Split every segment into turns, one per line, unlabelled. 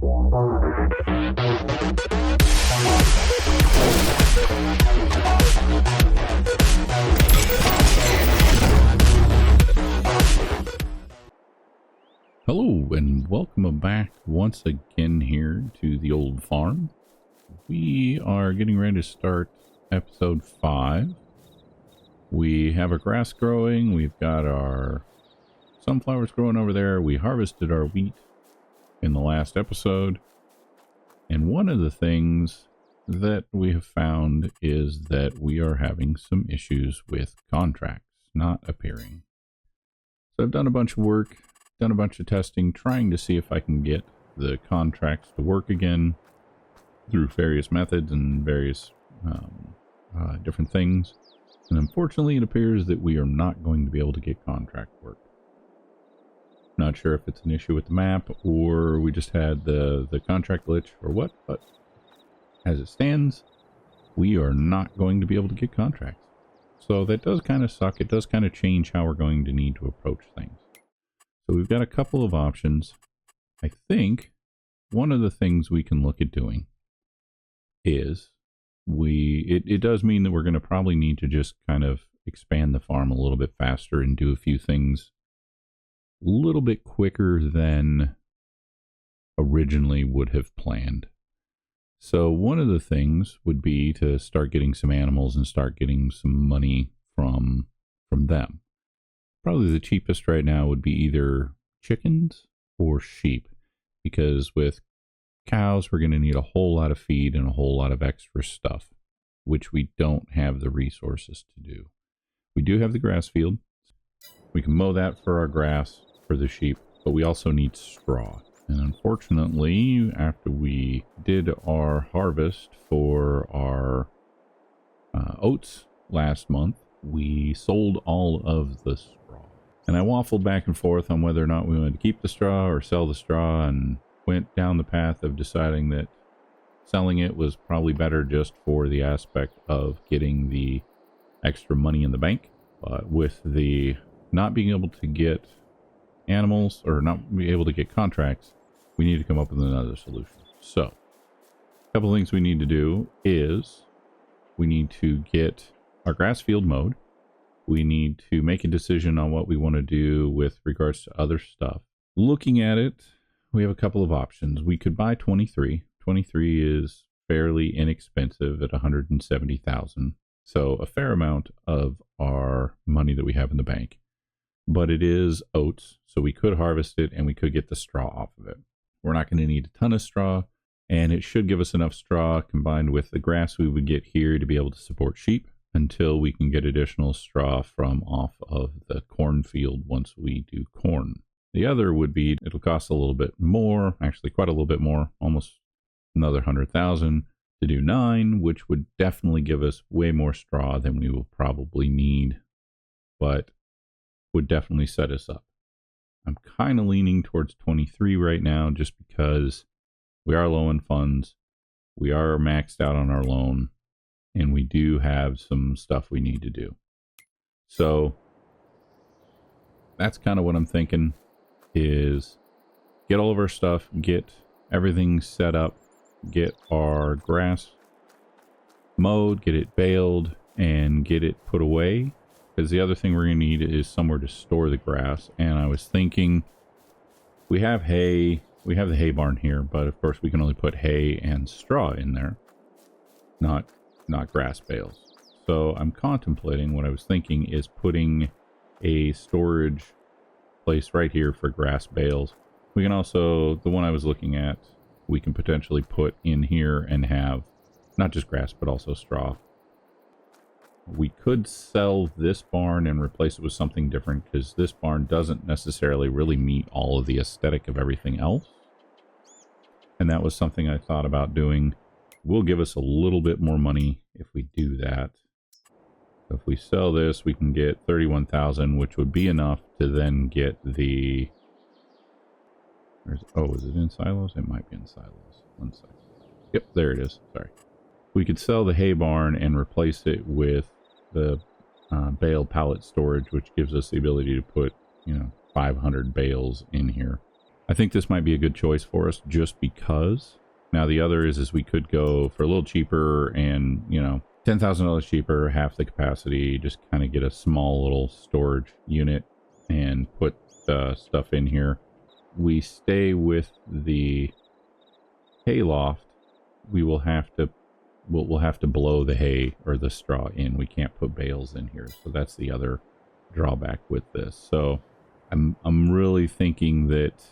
Hello and welcome back once again here to the old farm. We are getting ready to start episode 5. We have our grass growing, we've got our sunflowers growing over there, we harvested our wheat in the last episode, and one of the things that we have found is that we are having some issues with contracts not appearing. So I've done a bunch of work, done a bunch of testing, trying to see if I can get the contracts to work again through various methods and various different things. And unfortunately, it appears that we are not going to be able to get contract work. Not sure if it's an issue with the map or we just had the contract glitch or what, but as it stands, we are not going to be able to get contracts. So that does kind of suck. It does kind of change how we're going to need to approach things. So we've got a couple of options. I think one of the things we can look at doing is it does mean that we're going to probably need to just kind of expand the farm a little bit faster and do a few things a little bit quicker than originally would have planned. So one of the things would be to start getting some animals and start getting some money from them. Probably the cheapest right now would be either chickens or sheep, because with cows we're going to need a whole lot of feed and a whole lot of extra stuff, which we don't have the resources to do. We do have the grass field. We can mow that for our grass for the sheep, but we also need straw. And unfortunately, after we did our harvest for our oats last month, we sold all of the straw. And I waffled back and forth on whether or not we wanted to keep the straw or sell the straw, and went down the path of deciding that selling it was probably better just for the aspect of getting the extra money in the bank. But with the not being able to get animals or not be able to get contracts, we need to come up with another solution. So a couple of things we need to do is we need to get our grass field mowed. We need to make a decision on what we want to do with regards to other stuff. Looking at it, we have a couple of options. We could buy 23. 23 is fairly inexpensive at 170,000. So a fair amount of our money that we have in the bank. But it is oats, so we could harvest it and we could get the straw off of it. We're not going to need a ton of straw, and it should give us enough straw combined with the grass we would get here to be able to support sheep until we can get additional straw from off of the cornfield once we do corn. The other would be, it'll cost a little bit more, actually quite a little bit more, almost another 100,000 to do 9, which would definitely give us way more straw than we will probably need, but would definitely set us up. I'm kind of leaning towards 23 right now just because we are low in funds, we are maxed out on our loan, and we do have some stuff we need to do. So that's kind of what I'm thinking, is get all of our stuff, get everything set up, get our grass mowed, get it baled, and get it put away. Because the other thing we're going to need is somewhere to store the grass. And I was thinking, we have hay, we have the hay barn here, but of course we can only put hay and straw in there, not grass bales. So I'm contemplating, what I was thinking is putting a storage place right here for grass bales. We can also, the one I was looking at, we can potentially put in here and have not just grass but also straw. We could sell this barn and replace it with something different, because this barn doesn't necessarily really meet all of the aesthetic of everything else. And that was something I thought about doing. Will give us a little bit more money if we do that. If we sell this, we can get 31,000, which would be enough to then get the... Oh, is it in silos? It might be in silos. One second. Yep, there it is. Sorry. We could sell the hay barn and replace it with the bale pallet storage, which gives us the ability to put, 500 bales in here. I think this might be a good choice for us just because. Now the other is we could go for a little cheaper and, you know, $10,000 cheaper, half the capacity, just kind of get a small little storage unit and put stuff in here. We stay with the hayloft. We will have to we'll have to blow the hay or the straw in. We can't put bales in here, so that's the other drawback with this. So I'm really thinking that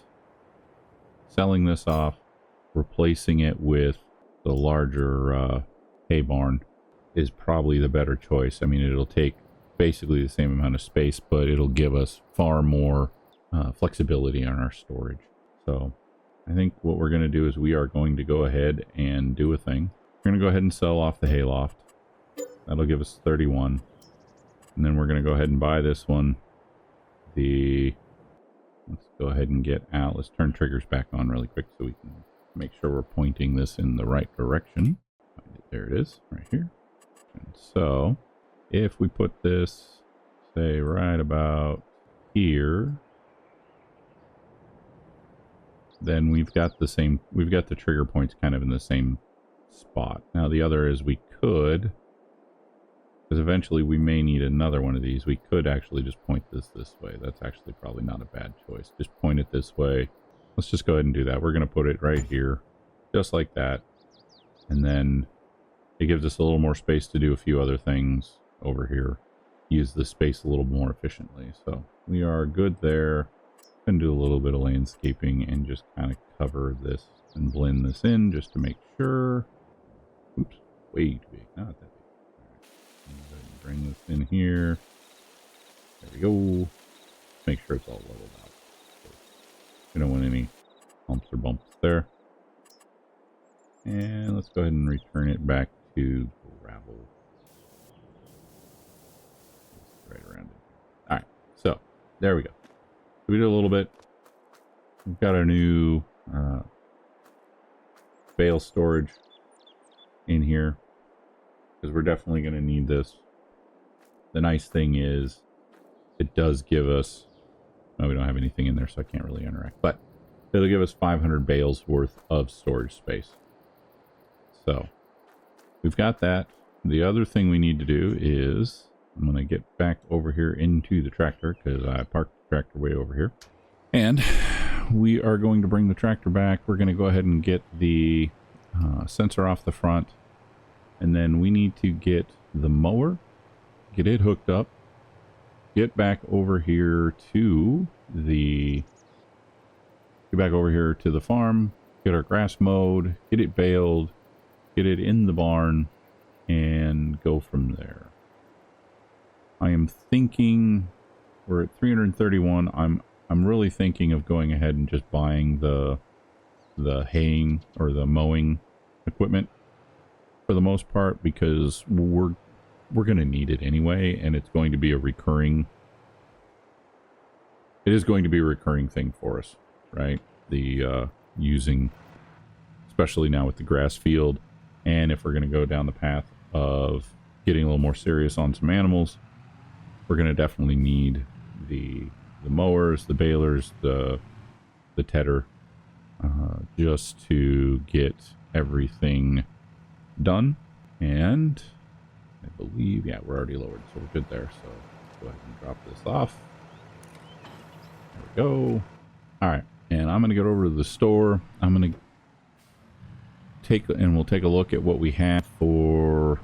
selling this off, replacing it with the larger hay barn is probably the better choice. I mean, it'll take basically the same amount of space, but it'll give us far more flexibility on our storage. So I think what we're going to do is we are going to go ahead and do a thing. We're going to go ahead and sell off the hayloft. That'll give us 31. And then we're going to go ahead and buy this one. Let's go ahead and get out. Let's turn triggers back on really quick so we can make sure we're pointing this in the right direction. There it is, right here. And so if we put this, say, right about here, then we've got the trigger points kind of in the same spot. Now the other is we could, because eventually we may need another one of these, we could actually just point this way. That's actually probably not a bad choice. Just point it this way. Let's just go ahead and do that. We're going to put it right here, just like that. And then it gives us a little more space to do a few other things over here. Use the space a little more efficiently. So we are good there. Going to do a little bit of landscaping and just kind of cover this and blend this in just to make sure. Oops, way too big. Not that big. All right. Bring this in here. There we go. Make sure it's all leveled out. We don't want any humps or bumps there. And let's go ahead and return it back to gravel. Right around it. All right, so there we go. We did a little bit. We've got our new bale storage in here because we're definitely going to need this. The nice thing is it does give us, no, we don't have anything in there, so I can't really interact, but it'll give us 500 bales worth of storage space. So we've got that. The other thing we need to do is I'm going to get back over here into the tractor because I parked the tractor way over here. And we are going to bring the tractor back. We're going to go ahead and get the sensor off the front. And then we need to get the mower, get it hooked up, get back over here to the farm, get our grass mowed, get it baled, get it in the barn, and go from there. I am thinking we're at 331. I'm really thinking of going ahead and just buying the haying or the mowing equipment for the most part, because we're going to need it anyway, and it's going to be a recurring. It is going to be a recurring thing for us, right? The using, especially now with the grass field, and if we're going to go down the path of getting a little more serious on some animals, we're going to definitely need the mowers, the balers, the tedder, just to get everything done. And I believe, yeah, we're already lowered, so we're good there. So let's go ahead and drop this off. There we go. All right, and I'm going to get over to the store. I'm going to we'll take a look at what we have for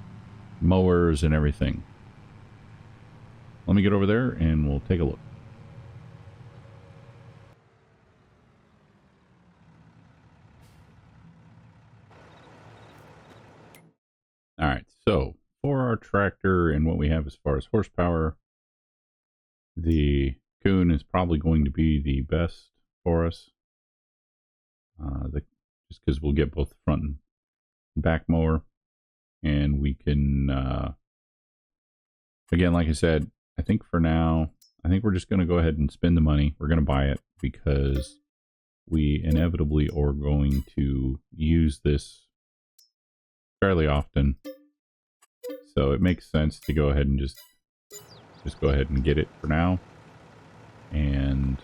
mowers and everything. Let me get over there and we'll take a look. All right, so for our tractor and what we have as far as horsepower, the Coon is probably going to be the best for us. Just because we'll get both the front and back mower, and we can, again, like I said, I think for now, I think we're just going to go ahead and spend the money. We're going to buy it because we inevitably are going to use this fairly often. So it makes sense to go ahead and just go ahead and get it for now. And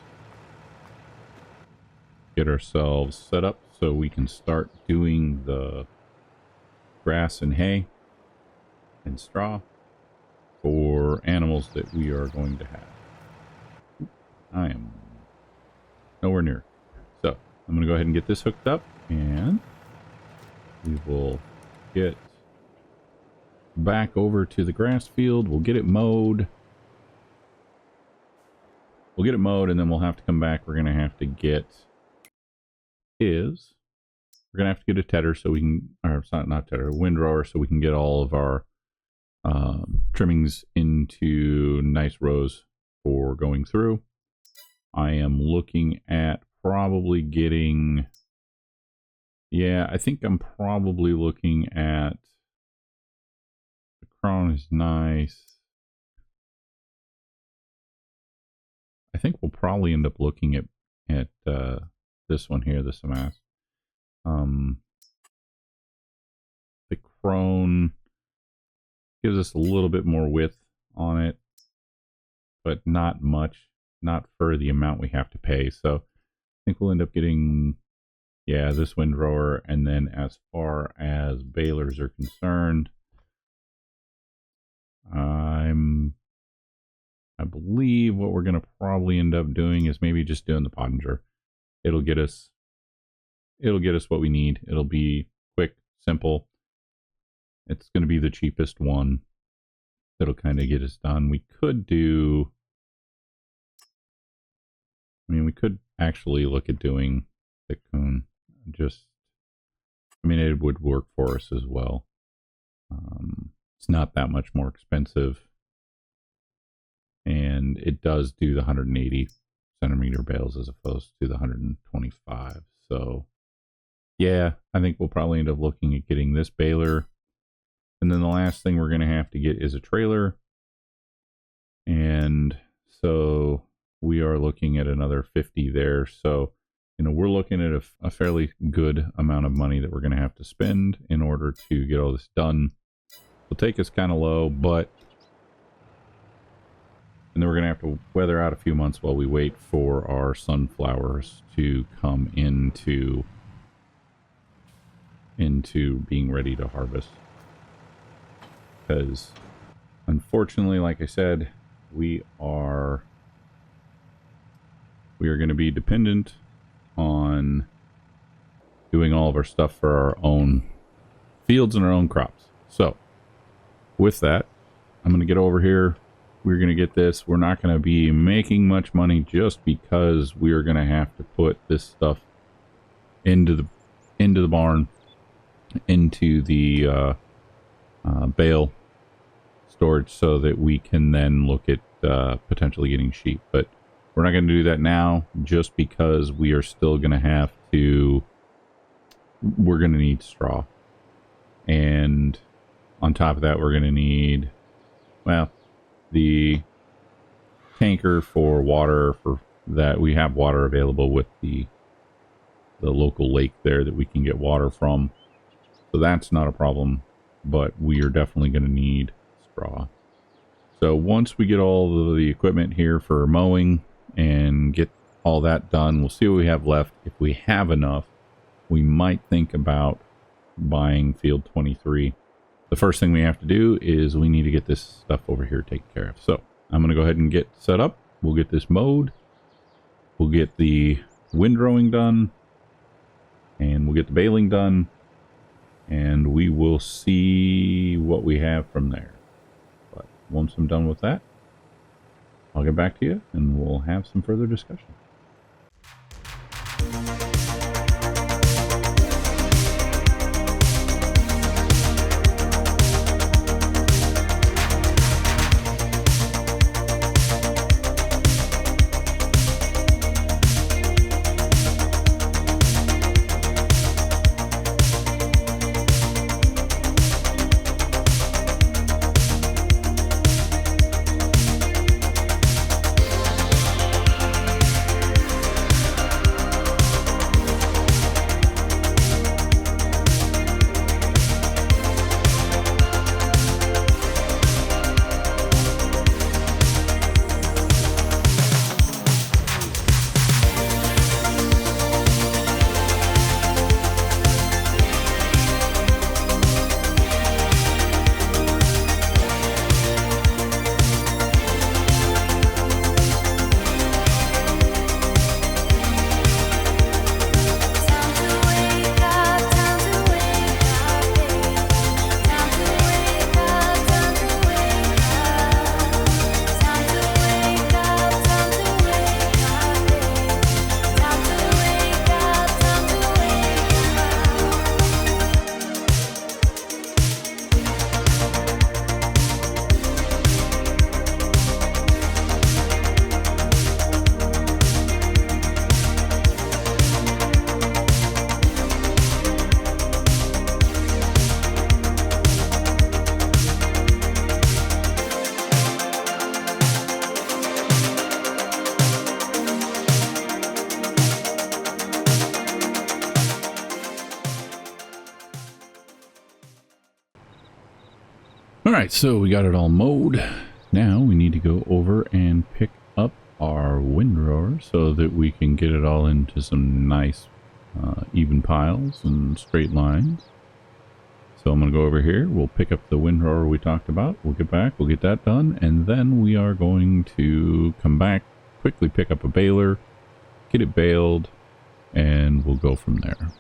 get ourselves set up so we can start doing the grass and hay and straw for animals that we are going to have. I am nowhere near. So I'm going to go ahead and get this hooked up, and we will get back over to the grass field. We'll get it mowed. And then we'll have to come back. We're going to have to get we're going to have to get a tedder so we can, or it's not tedder, a windrower, so we can get all of our trimmings into nice rows for going through. I am looking at probably getting, I think I'm probably looking at, the crown is nice. I think we'll probably end up looking at this one here, this amass. The crone gives us a little bit more width on it, but not much, not for the amount we have to pay. So I think we'll end up getting, this windrower. And then as far as balers are concerned, I believe what we're going to probably end up doing is maybe just doing the pottinger. It'll get us what we need. It'll be quick, simple. It's going to be the cheapest one that'll kind of get us done. We could actually look at doing thick coon. It would work for us as well. It's not that much more expensive, and it does do the 180 centimeter bales as opposed to the 125. So I think we'll probably end up looking at getting this baler. And then the last thing we're going to have to get is a trailer. And so we are looking at another 50 there. So, we're looking at a fairly good amount of money that we're going to have to spend in order to get all this done. It'll take us kind of low, and then we're going to have to weather out a few months while we wait for our sunflowers to come into being ready to harvest. Because unfortunately, like I said, we are going to be dependent on doing all of our stuff for our own fields and our own crops. So with that, I'm going to get over here. We're going to get this. We're not going to be making much money just because we are going to have to put this stuff into the barn, into the bale storage, so that we can then look at potentially getting sheep. But we're not going to do that now, just because we are still going to we're going to need straw. And on top of that, we're going to need, the tanker for water. For that, we have water available with the local lake there that we can get water from. So that's not a problem, but we are definitely going to need straw. So once we get all of the equipment here for mowing and get all that done, we'll see what we have left. If we have enough, we might think about buying field 23. The first thing we have to do is we need to get this stuff over here taken care of. So I'm going to go ahead and get set up. We'll get this mowed. We'll get the windrowing done. And we'll get the baling done. And we will see what we have from there. But once I'm done with that, I'll get back to you and we'll have some further discussion. All right, so we got it all mowed. Now we need to go over and pick up our windrower so that we can get it all into some nice even piles and straight lines. So I'm going to go over here. We'll pick up the windrower we talked about. We'll get back. We'll get that done. And then we are going to come back, quickly pick up a baler, get it baled, and we'll go from there.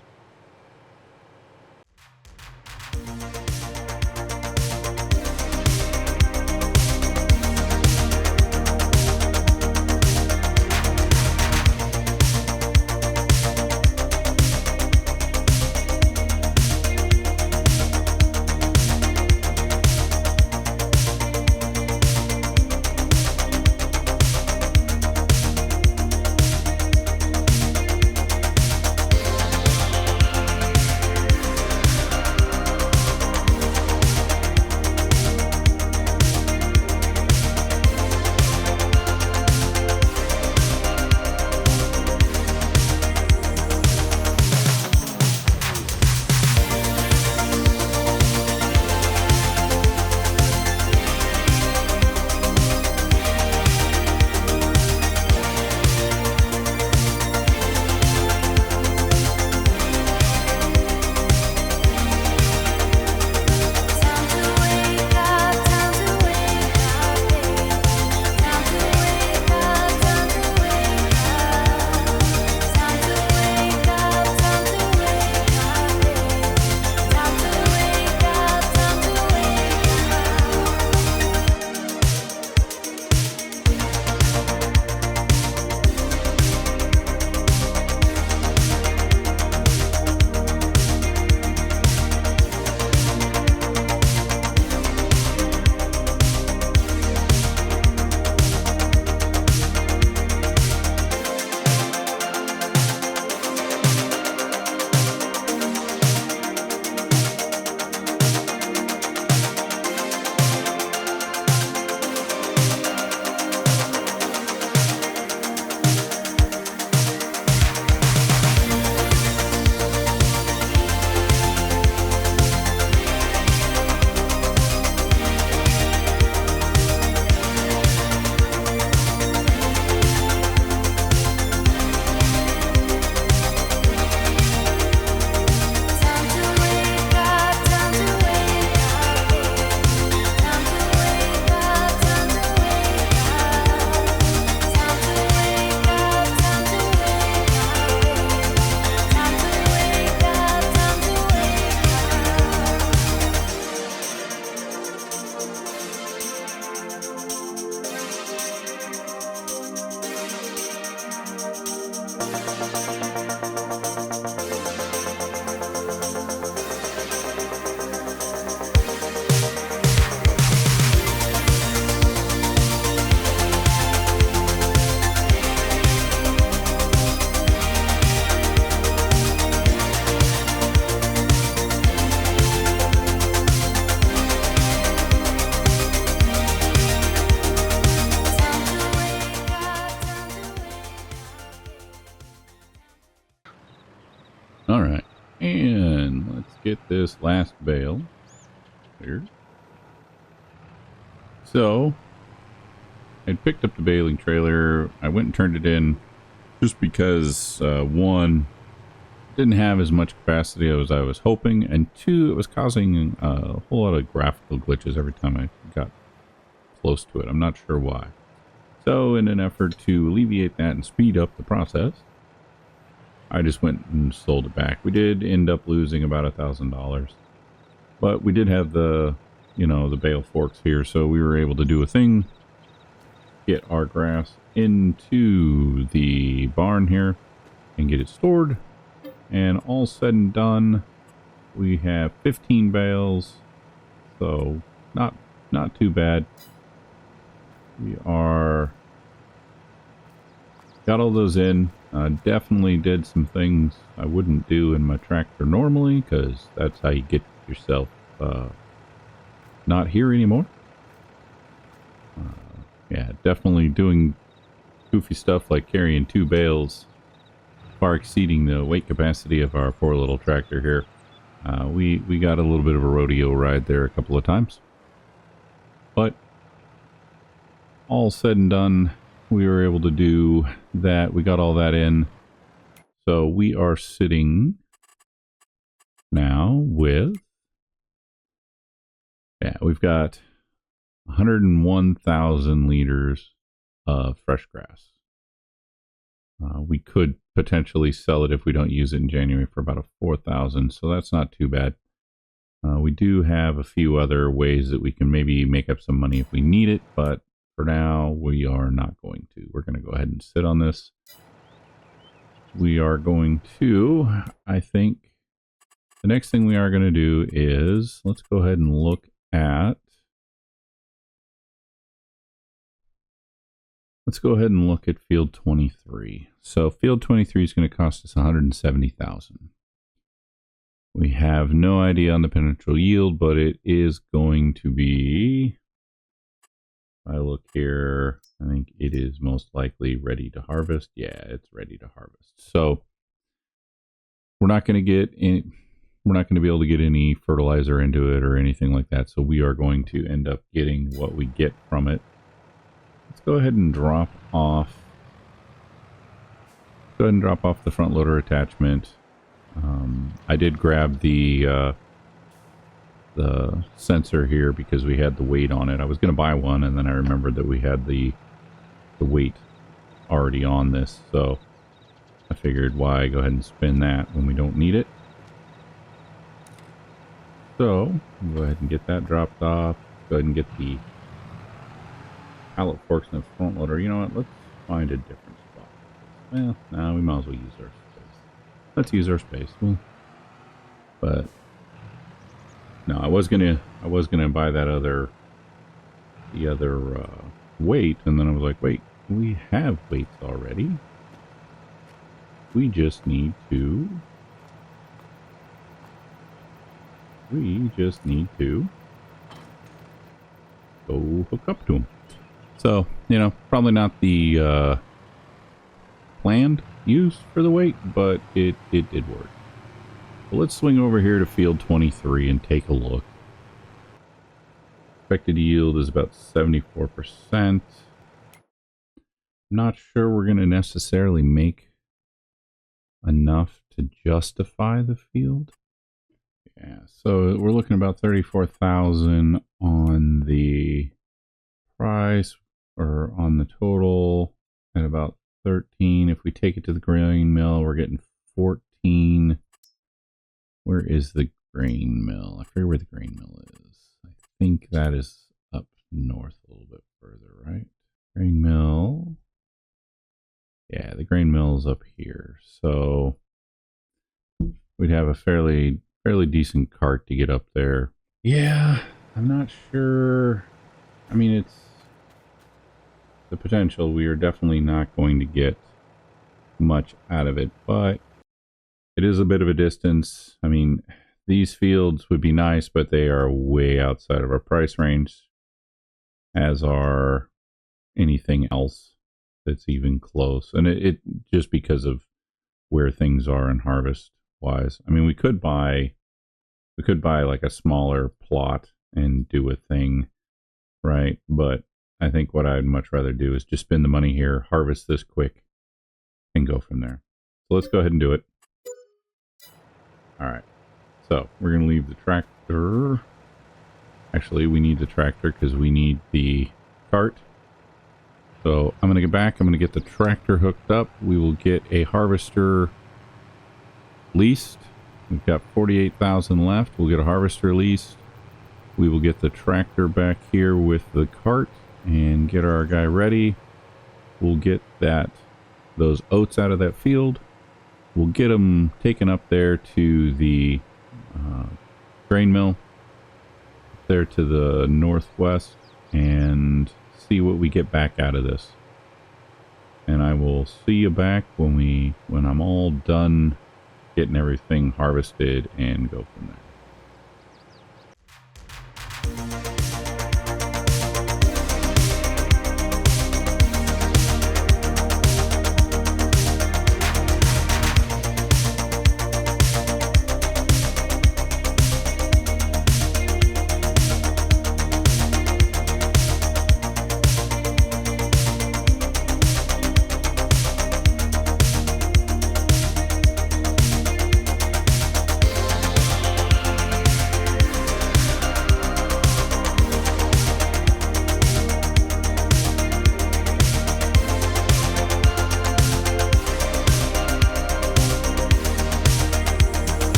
All right, and let's get this last bale cleared. So, I picked up the baling trailer. I went and turned it in just because, one, didn't have as much capacity as I was hoping, and two, it was causing a whole lot of graphical glitches every time I got close to it. I'm not sure why. So, in an effort to alleviate that and speed up the process, I just went and sold it back. We did end up losing about $1,000, but we did have the, the bale forks here, so we were able to do a thing, get our grass into the barn here and get it stored. And all said and done, we have 15 bales, so not too bad. We are got all those in. Definitely did some things I wouldn't do in my tractor normally, because that's how you get yourself not here anymore. Yeah, definitely doing goofy stuff like carrying 2 bales, far exceeding the weight capacity of our poor little tractor here. We got a little bit of a rodeo ride there a couple of times. all said and done, we were able to do that. We got all that in. So we are sitting now with, yeah, we've got 101,000 liters of fresh grass. We could potentially sell it if we don't use it in January for about a 4,000, so that's not too bad. We do have a few other ways that we can maybe make up some money if we need it, but for now we are not going to. We're going to go ahead and sit on this. We are going to, I think, the next thing we are going to do is, let's go ahead and look at, field 23. So field 23 is going to cost us 170,000. We have no idea on the potential yield, but it is going to be, if I look here, I think it is most likely ready to harvest. Yeah, it's ready to harvest. So we're not going to get any, we're not going to be able to get any fertilizer into it or anything like that. So we are going to end up getting what we get from it. Let's go ahead and drop off. Go ahead and drop off the front loader attachment. I did grab the sensor here because we had the weight on it. I was going to buy one, and then I remembered that we had the weight already on this, so I figured why go ahead and spin that when we don't need it. So go ahead and get that dropped off. Go ahead and get the pallet forks in the front loader. You know what? Let's find a different spot. Well, no, we might as well use our space. Let's use our space. But no, I was gonna buy that other weight, and then I was like, wait, we have weights already. We just need to go hook up to them. So, you know, probably not the planned use for the weight, but it did work. Well, let's swing over here to field 23 and take a look. Expected yield is about 74%. Not sure we're going to necessarily make enough to justify the field. Yeah, so we're looking about 34,000 on the price, or on the total, at about 13. If we take it to the grain mill, we're getting 14. Where is the grain mill? I forget where the grain mill is. I think that is up north a little bit further, right? Grain mill. Yeah, the grain mill is up here. So we'd have a fairly decent cart to get up there. Yeah, I'm not sure. I mean, it's the potential. We are definitely not going to get much out of it, but it is a bit of a distance. I mean, these fields would be nice, but they are way outside of our price range, as are anything else that's even close. And it just because of where things are in harvest wise. I mean, we could buy like a smaller plot and do a thing, right? But I think what I'd much rather do is just spend the money here, harvest this quick, and go from there. So let's go ahead and do it. All right. So we're going to leave the tractor. Actually, we need the tractor because we need the cart. So I'm going to get back. I'm going to get the tractor hooked up. We will get a harvester leased. We've got 48,000 left. We'll get a harvester leased. We will get the tractor back here with the cart and get our guy ready. We'll get those oats out of that field. We'll get them taken up there to the grain mill there to the northwest and see what we get back out of this. And I will see you back when I'm all done getting everything harvested and go from there.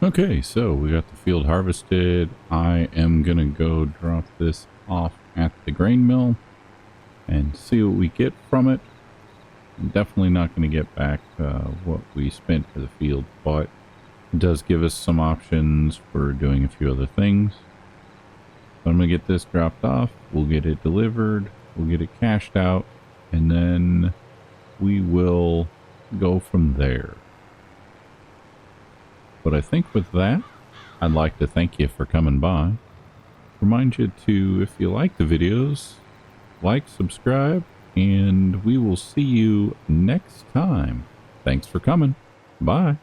Okay, so we got the field harvested. I am gonna go drop this off at the grain mill and see what we get from it. I'm definitely not going to get back what we spent for the field, but it does give us some options for doing a few other things. So I'm going to get this dropped off. We'll get it delivered. We'll get it cashed out, and then we will go from there. But I think with that, I'd like to thank you for coming by. Remind you to, if you like the videos, like, subscribe, and we will see you next time. Thanks for coming. Bye.